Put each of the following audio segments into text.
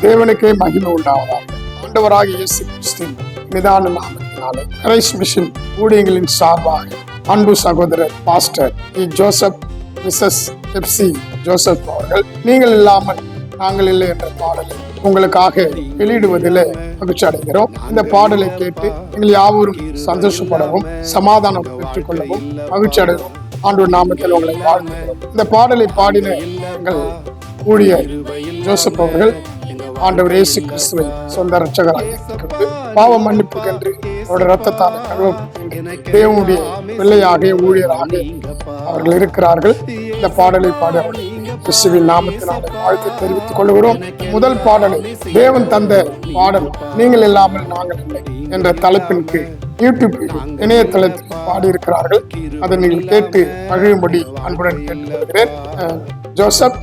தேவனுக்கே மகிமை உண்டாவதாக. ஆண்டவராகிய இயேசு கிறிஸ்துவின் நிதான நாமத்தினாலே கிரைஸ்ட் மிஷன் ஊழியங்களின் சார்பாக அன்பு சகோதரர் pastor Joseph Mrs Ebsi Joseph அவர்கள் நீங்கள் இல்லாமல் நாங்கள் இல்லை என்ற பாடலை உங்களுக்காக வெளியிடுவதில் மகிழ்ச்சி அடைகிறோம். இந்த பாடலை கேட்டு நீங்கள் யாவரும் சந்தோஷப்படவும் சமாதானம் பெற்றுக்கொள்ளவும் மகிழ்ச்சி அடைவோம். ஆண்டவர் நாமத்தில் உங்களை வாழ்த்துகிறோம். இந்த பாடலை பாடின எங்கள் ஊழியர் ஜோசப் அவர்கள் ஆண்டவர் இயேசு கிறிஸ்துவை சொந்த ரட்சகராக ஏற்றுக்கொண்டு பாவ மன்னிப்புக்கென்று அவருடைய ரத்தத்தால் கழுவப்பட்டு தேவனுடைய பிள்ளையாக ஊழியராக அவர்கள் இருக்கிறார்கள். இந்த பாடலை பாட கிறிஸ்துவின் நாமத்தினாலே வாழ்த்து தெரிவித்துக் கொள்கிறோம். முதல் பாடலை தேவன் தந்த பாடல் நீங்கள் இல்லாமல் நாங்கள் இல்லை என்ற தலைப்பின் கீழ் யூடியூப் இணையதளத்தில் பாடியிருக்கிறார்கள். அதை நீங்கள் கேட்டு மகிழும்படி அன்புடன் கேட்டுக்கொள்கிறேன். ஜோசப்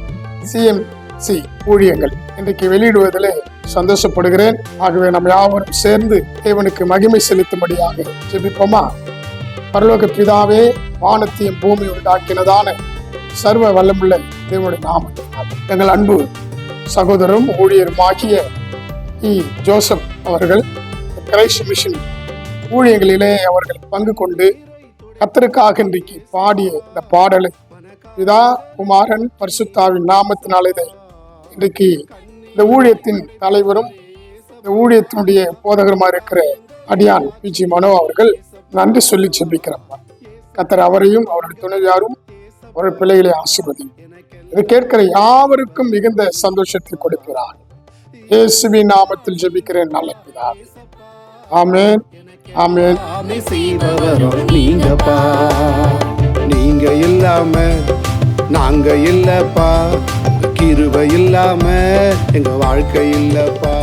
CMC ஊழியங்கள் இன்றைக்கு வெளியிடுவதிலே சந்தோஷப்படுகிறேன். ஆகவே நம்ம யாவரும் சேர்ந்து தேவனுக்கு மகிமை செலுத்தும்படியாக ஜெபிப்போமா? பரலோக பிதாவே, வானத்தையும் பூமி உண்டாக்கினதான சர்வ வல்லமுள்ள தேவனுடைய நாமத்தினால் எங்கள் அன்பு சகோதரரும் ஊழியருமாகிய ஜோசப் அவர்கள் கிரைஸ்ட் மிஷன் ஊழியங்களிலே அவர்கள் பங்கு கொண்டு கர்த்தருக்காக இன்றைக்கு பாடிய இந்த பாடலை பிதா குமாரன் பரிசுத்தாவின் நாமத்தினாலே இன்றைக்கு இந்த ஊழியத்தின் தலைவரும் இந்த ஊழியத்தினுடைய போதகருமா இருக்கிற அடியான் PG மனோ அவர்கள் நன்றி சொல்லி ஜெபிக்கிறார். கர்த்தர் அவரையும் அவருடைய துணைவியாரும் அவருடைய பிள்ளைகளை ஆசீர்வதியும். இதை கேட்கிற யாவருக்கும் மிகுந்த சந்தோஷத்தை கொடுக்கிறார். இயேசுவின் நாமத்தில் ஜெபிக்கிறேன் நல்ல பிதாவே. ஆமென், ஆமென். நீங்க இல்லாம நாங்க இல்லப்பா, கிருபை இல்லாம எங்க வாழ்க்கை இல்லப்பா.